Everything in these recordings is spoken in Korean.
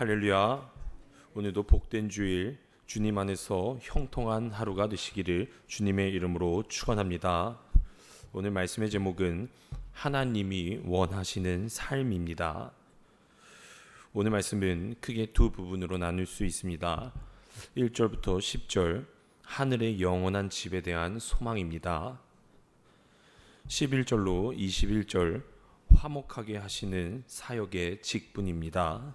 할렐루야. 오늘도 복된 주일, 주님 안에서 형통한 하루가 되시기를 주님의 이름으로 축원합니다. 오늘 말씀의 제목은 하나님이 원하시는 삶입니다. 오늘 말씀은 크게 두 부분으로 나눌 수 있습니다. 1절부터 10절, 하늘의 영원한 집에 대한 소망입니다. 11절로 21절, 화목하게 하시는 사역의 직분입니다.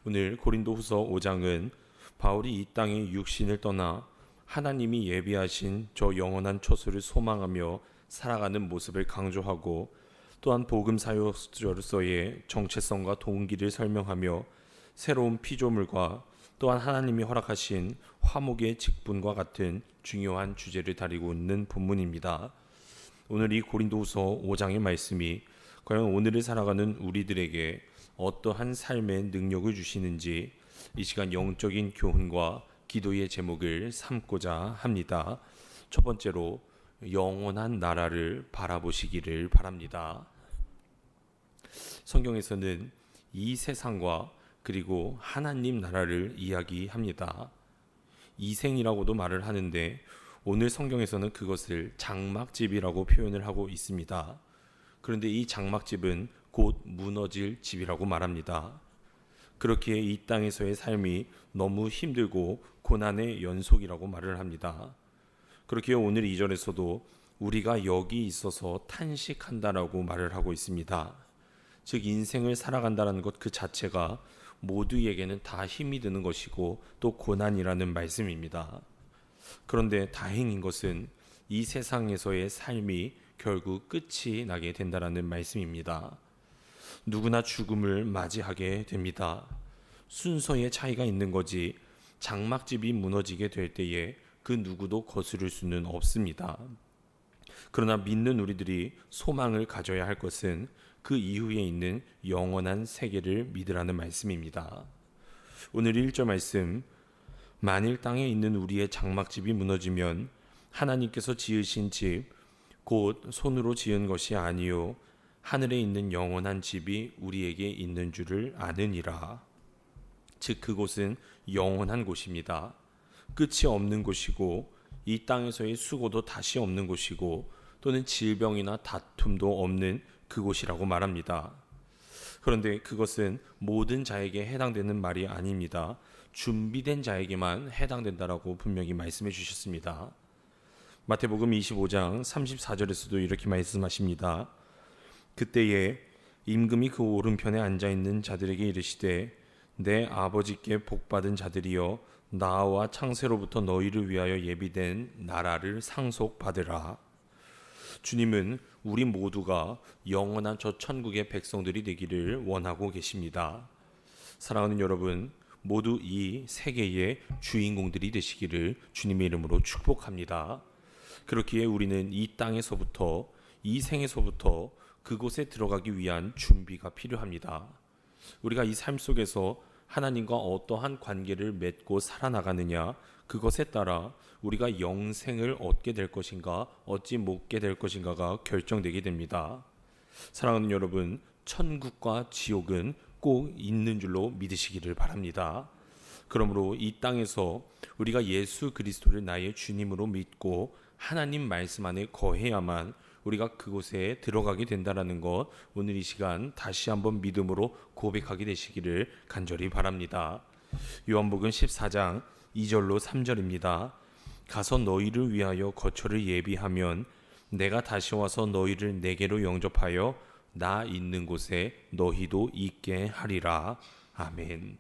오늘 고린도후서 5장은 바울이 이 땅의 육신을 떠나 하나님이 예비하신 저 영원한 처소를 소망하며 살아가는 모습을 강조하고, 또한 복음 사역자로서의 정체성과 동기를 설명하며 새로운 피조물과 또한 하나님이 허락하신 화목의 직분과 같은 중요한 주제를 다루고 있는 본문입니다. 오늘 이 고린도후서 5장의 말씀이 과연 오늘을 살아가는 우리들에게 어떠한 삶의 능력을 주시는지 이 시간 영적인 교훈과 기도의 제목을 삼고자 합니다. 첫 번째로 영원한 나라를 바라보시기를 바랍니다. 성경에서는 이 세상과 그리고 하나님 나라를 이야기합니다. 이생이라고도 말을 하는데 오늘 성경에서는 그것을 장막집이라고 표현을 하고 있습니다. 그런데 이 장막집은 곧 무너질 집이라고 말합니다. 그렇기에 이 땅에서의 삶이 너무 힘들고 고난의 연속이라고 말을 합니다. 그렇기에 오늘 2절에서도 우리가 여기 있어서 탄식한다라고 말을 하고 있습니다. 즉 인생을 살아간다는 것 그 자체가 모두에게는 다 힘이 드는 것이고 또 고난이라는 말씀입니다. 그런데 다행인 것은 이 세상에서의 삶이 결국 끝이 나게 된다라는 말씀입니다. 누구나 죽음을 맞이하게 됩니다. 순서의 차이가 있는 거지 장막집이 무너지게 될 때에 그 누구도 거스를 수는 없습니다. 그러나 믿는 우리들이 소망을 가져야 할 것은 그 이후에 있는 영원한 세계를 믿으라는 말씀입니다. 오늘 1절 말씀, 만일 땅에 있는 우리의 장막집이 무너지면 하나님께서 지으신 집 곧 손으로 지은 것이 아니요 하늘에 있는 영원한 집이 우리에게 있는 줄을 아느니라. 즉 그곳은 영원한 곳입니다. 끝이 없는 곳이고 이 땅에서의 수고도 다시 없는 곳이고 또는 질병이나 다툼도 없는 그곳이라고 말합니다. 그런데 그것은 모든 자에게 해당되는 말이 아닙니다. 준비된 자에게만 해당된다라고 분명히 말씀해 주셨습니다. 마태복음 25장 34절에서도 이렇게 말씀하십니다. 그때에 임금이 그 오른편에 앉아있는 자들에게 이르시되 내 아버지께 복받은 자들이여 나와 창세로부터 너희를 위하여 예비된 나라를 상속받으라. 주님은 우리 모두가 영원한 저 천국의 백성들이 되기를 원하고 계십니다. 사랑하는 여러분, 모두 이 세계의 주인공들이 되시기를 주님의 이름으로 축복합니다. 그렇기에 우리는 이 땅에서부터 이 생에서부터 그곳에 들어가기 위한 준비가 필요합니다. 우리가 이 삶 속에서 하나님과 어떠한 관계를 맺고 살아나가느냐, 그것에 따라 우리가 영생을 얻게 될 것인가 얻지 못게 될 것인가가 결정되게 됩니다. 사랑하는 여러분, 천국과 지옥은 꼭 있는 줄로 믿으시기를 바랍니다. 그러므로 이 땅에서 우리가 예수 그리스도를 나의 주님으로 믿고 하나님 말씀 안에 거해야만 우리가 그곳에 들어가게 된다는 것, 오늘 이 시간 다시 한번 믿음으로 고백하게 되시기를 간절히 바랍니다. 요한복음 14장 2절로 3절입니다. 가서 너희를 위하여 거처를 예비하면 내가 다시 와서 너희를 내게로 영접하여 나 있는 곳에 너희도 있게 하리라. 아멘.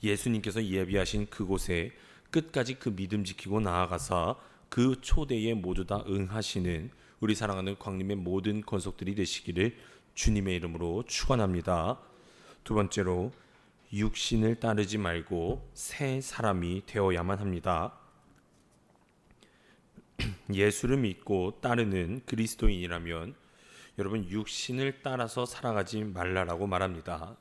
예수님께서 예비하신 그곳에 끝까지 그 믿음 지키고 나아가사 그 초대에 모두 다 응하시는 우리 사랑하는 광림의 모든 권속들이 되시기를 주님의 이름으로 축원합니다. 두 번째로 육신을 따르지 말고 새 사람이 되어야만 합니다. 예수를 믿고 따르는 그리스도인이라면 여러분 육신을 따라서 살아가지 말라라고 말합니다.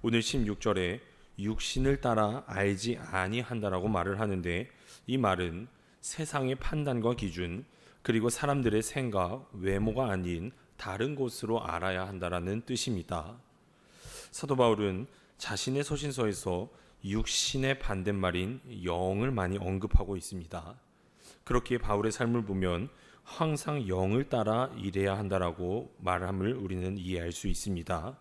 오늘 16절에 육신을 따라 알지 아니한다라고 말을 하는데, 이 말은 세상의 판단과 기준 그리고 사람들의 생각, 외모가 아닌 다른 곳으로 알아야 한다라는 뜻입니다. 사도 바울은 자신의 서신서에서 육신의 반대말인 영을 많이 언급하고 있습니다. 그렇기에 바울의 삶을 보면 항상 영을 따라 일해야 한다라고 말함을 우리는 이해할 수 있습니다.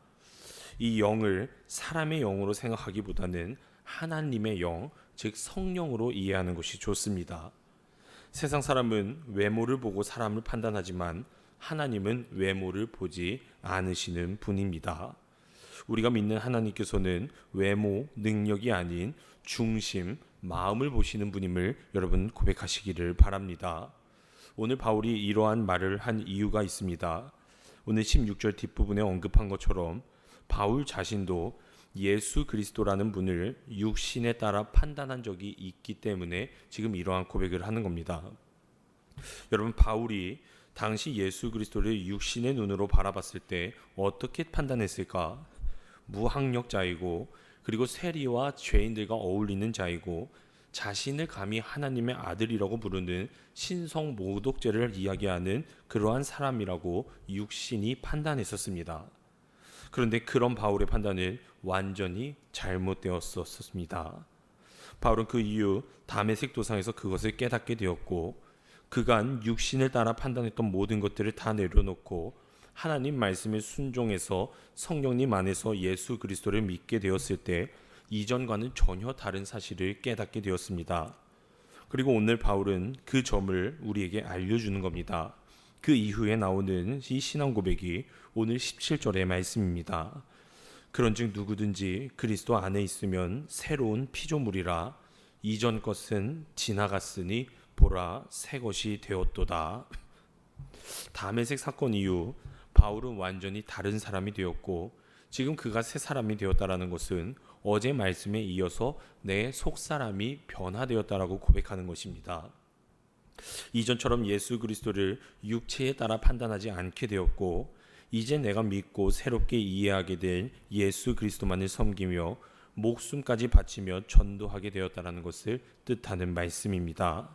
이 영을 사람의 영으로 생각하기보다는 하나님의 영, 즉 성령으로 이해하는 것이 좋습니다. 세상 사람은 외모를 보고 사람을 판단하지만 하나님은 외모를 보지 않으시는 분입니다. 우리가 믿는 하나님께서는 외모, 능력이 아닌 중심, 마음을 보시는 분임을 여러분 고백하시기를 바랍니다. 오늘 바울이 이러한 말을 한 이유가 있습니다. 오늘 16절 뒷부분에 언급한 것처럼 바울 자신도 예수 그리스도라는 분을 육신에 따라 판단한 적이 있기 때문에 지금 이러한 고백을 하는 겁니다. 여러분, 바울이 당시 예수 그리스도를 육신의 눈으로 바라봤을 때 어떻게 판단했을까? 무학력자이고 그리고 세리와 죄인들과 어울리는 자이고 자신을 감히 하나님의 아들이라고 부르는 신성 모독죄를 이야기하는 그러한 사람이라고 육신이 판단했었습니다. 그런데 그런 바울의 판단은 완전히 잘못되었었습니다. 바울은 그 이후 다메섹 도상에서 그것을 깨닫게 되었고 그간 육신을 따라 판단했던 모든 것들을 다 내려놓고 하나님 말씀에 순종해서 성령님 안에서 예수 그리스도를 믿게 되었을 때 이전과는 전혀 다른 사실을 깨닫게 되었습니다. 그리고 오늘 바울은 그 점을 우리에게 알려주는 겁니다. 그 이후에 나오는 이 신앙 고백이 오늘 17절의 말씀입니다. 그런즉 누구든지 그리스도 안에 있으면 새로운 피조물이라 이전 것은 지나갔으니 보라 새 것이 되었도다. 다메섹 사건 이후 바울은 완전히 다른 사람이 되었고 지금 그가 새 사람이 되었다라는 것은 어제 말씀에 이어서 내 속사람이 변화되었다라고 고백하는 것입니다. 이전처럼 예수 그리스도를 육체에 따라 판단하지 않게 되었고 이제 내가 믿고 새롭게 이해하게 될 예수 그리스도만을 섬기며 목숨까지 바치며 전도하게 되었다라는 것을 뜻하는 말씀입니다.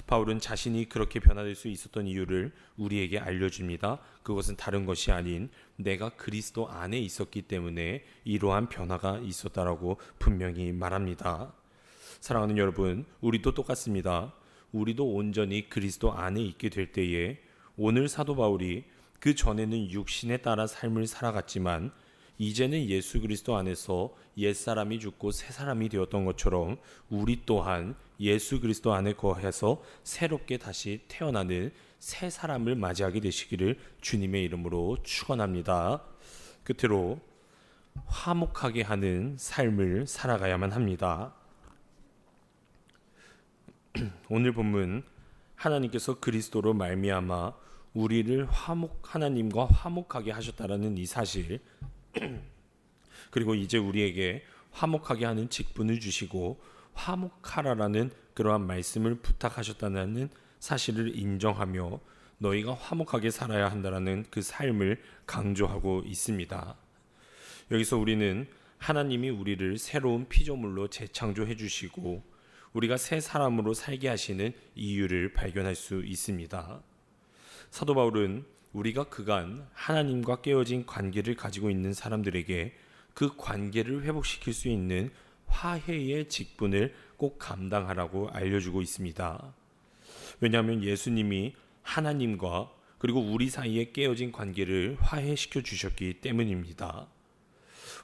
바울은 자신이 그렇게 변화될 수 있었던 이유를 우리에게 알려줍니다. 그것은 다른 것이 아닌 내가 그리스도 안에 있었기 때문에 이러한 변화가 있었다라고 분명히 말합니다. 사랑하는 여러분, 우리도 똑같습니다. 우리도 온전히 그리스도 안에 있게 될 때에 오늘 사도 바울이 그 전에는 육신에 따라 삶을 살아갔지만 이제는 예수 그리스도 안에서 옛사람이 죽고 새사람이 되었던 것처럼 우리 또한 예수 그리스도 안에 거해서 새롭게 다시 태어나는 새 사람을 맞이하게 되시기를 주님의 이름으로 축원합니다. 끝으로 화목하게 하는 삶을 살아가야만 합니다. 오늘 본문 하나님께서 그리스도로 말미암아 우리를 하나님과 화목하게 하셨다라는 이 사실 그리고 이제 우리에게 화목하게 하는 직분을 주시고 화목하라라는 그러한 말씀을 부탁하셨다는 사실을 인정하며 너희가 화목하게 살아야 한다라는 그 삶을 강조하고 있습니다. 여기서 우리는 하나님이 우리를 새로운 피조물로 재창조해 주시고 우리가 새 사람으로 살게 하시는 이유를 발견할 수 있습니다. 사도 바울은 우리가 그간 하나님과 깨어진 관계를 가지고 있는 사람들에게 그 관계를 회복시킬 수 있는 화해의 직분을 꼭 감당하라고 알려주고 있습니다. 왜냐하면 예수님이 하나님과 그리고 우리 사이에 깨어진 관계를 화해시켜 주셨기 때문입니다.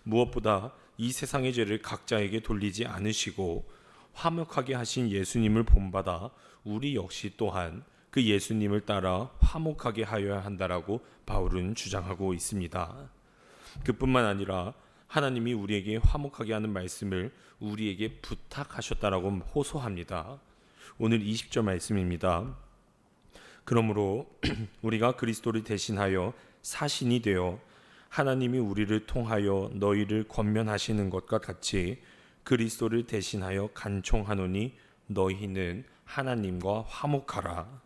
무엇보다 이 세상의 죄를 각자에게 돌리지 않으시고 화목하게 하신 예수님을 본받아 우리 역시 또한 그 예수님을 따라 화목하게 하여야 한다라고 바울은 주장하고 있습니다. 그뿐만 아니라 하나님이 우리에게 화목하게 하는 말씀을 우리에게 부탁하셨다라고 호소합니다. 오늘 20절 말씀입니다. 그러므로 우리가 그리스도를 대신하여 사신이 되어 하나님이 우리를 통하여 너희를 권면하시는 것과 같이 그리스도를 대신하여 간청하노니 너희는 하나님과 화목하라.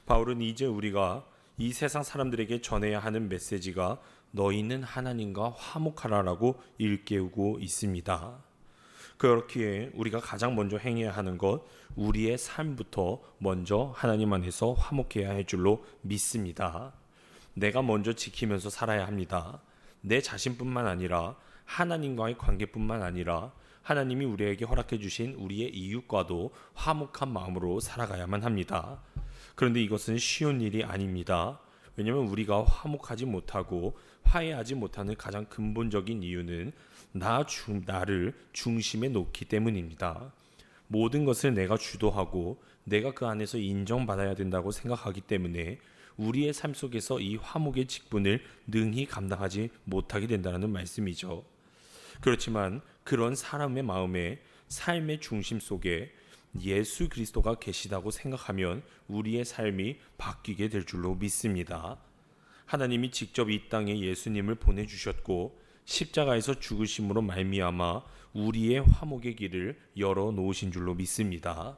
바울은 이제 우리가 이 세상 사람들에게 전해야 하는 메시지가 너희는 하나님과 화목하라라고 일깨우고 있습니다. 그렇기에 우리가 가장 먼저 행해야 하는 것, 우리의 삶부터 먼저 하나님 안에서 화목해야 할 줄로 믿습니다. 내가 먼저 지키면서 살아야 합니다. 내 자신뿐만 아니라 하나님과의 관계뿐만 아니라 하나님이 우리에게 허락해 주신 우리의 이웃과도 화목한 마음으로 살아가야만 합니다. 그런데 이것은 쉬운 일이 아닙니다. 왜냐하면 우리가 화목하지 못하고 화해하지 못하는 가장 근본적인 이유는 나를 중심에 놓기 때문입니다. 모든 것을 내가 주도하고 내가 그 안에서 인정받아야 된다고 생각하기 때문에 우리의 삶 속에서 이 화목의 직분을 능히 감당하지 못하게 된다는 말씀이죠. 그렇지만 그런 사람의 마음에 삶의 중심 속에 예수 그리스도가 계시다고 생각하면 우리의 삶이 바뀌게 될 줄로 믿습니다. 하나님이 직접 이 땅에 예수님을 보내주셨고 십자가에서 죽으심으로 말미암아 우리의 화목의 길을 열어 놓으신 줄로 믿습니다.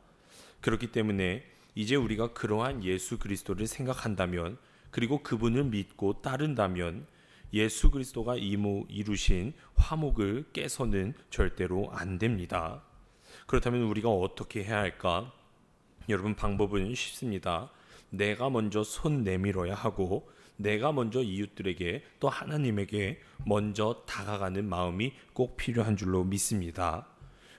그렇기 때문에 이제 우리가 그러한 예수 그리스도를 생각한다면, 그리고 그분을 믿고 따른다면 예수 그리스도가 이루신 화목을 깨서는 절대로 안 됩니다. 그렇다면 우리가 어떻게 해야 할까? 여러분, 방법은 쉽습니다. 내가 먼저 손 내밀어야 하고 내가 먼저 이웃들에게 또 하나님에게 먼저 다가가는 마음이 꼭 필요한 줄로 믿습니다.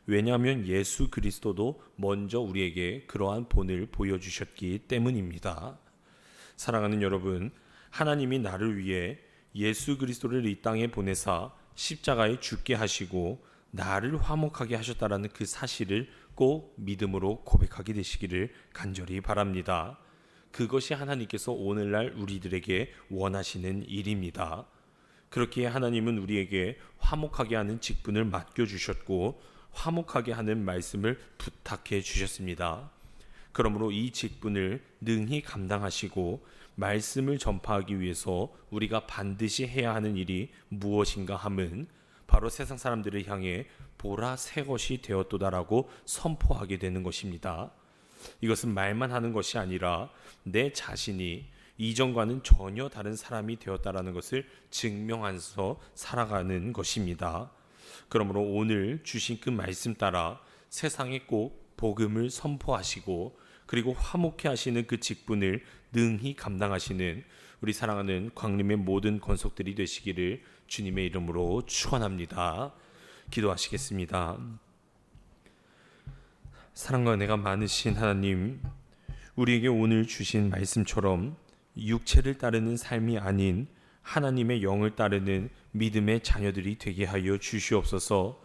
왜냐하면 예수 그리스도도 먼저 우리에게 그러한 본을 보여주셨기 때문입니다. 사랑하는 여러분, 하나님이 나를 위해 예수 그리스도를 이 땅에 보내사 십자가에 죽게 하시고 나를 화목하게 하셨다라는 그 사실을 꼭 믿음으로 고백하게 되시기를 간절히 바랍니다. 그것이 하나님께서 오늘날 우리들에게 원하시는 일입니다. 그렇기에 하나님은 우리에게 화목하게 하는 직분을 맡겨주셨고 화목하게 하는 말씀을 부탁해 주셨습니다. 그러므로 이 직분을 능히 감당하시고 말씀을 전파하기 위해서 우리가 반드시 해야 하는 일이 무엇인가 함은 바로 세상 사람들을 향해 보라 새 것이 되었도다라고 선포하게 되는 것입니다. 이것은 말만 하는 것이 아니라 내 자신이 이전과는 전혀 다른 사람이 되었다라는 것을 증명하면서 살아가는 것입니다. 그러므로 오늘 주신 그 말씀 따라 세상에 꼭 복음을 선포하시고 그리고 화목해 하시는 그 직분을 능히 감당하시는 우리 사랑하는 광림의 모든 권속들이 되시기를 주님의 이름으로 축원합니다. 기도하시겠습니다. 사랑과 은혜가 많으신 하나님, 우리에게 오늘 주신 말씀처럼 육체를 따르는 삶이 아닌 하나님의 영을 따르는 믿음의 자녀들이 되게 하여 주시옵소서.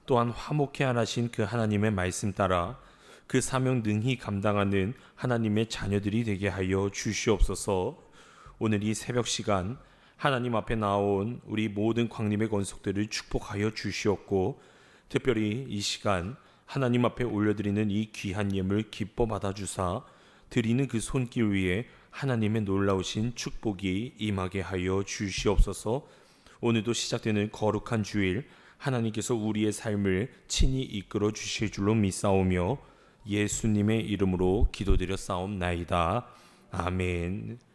또한 화목해 하신 그 하나님의 말씀 따라 그 사명 능히 감당하는 하나님의 자녀들이 되게 하여 주시옵소서. 오늘 이 새벽 시간 하나님 앞에 나온 우리 모든 광림의 권속들을 축복하여 주시옵고, 특별히 이 시간 하나님 앞에 올려드리는 이 귀한 예물 기뻐 받아주사 드리는 그 손길 위에 하나님의 놀라우신 축복이 임하게 하여 주시옵소서. 오늘도 시작되는 거룩한 주일 하나님께서 우리의 삶을 친히 이끌어 주실 줄로 믿사오며 예수님의 이름으로 기도드려 싸움나이다. 아멘.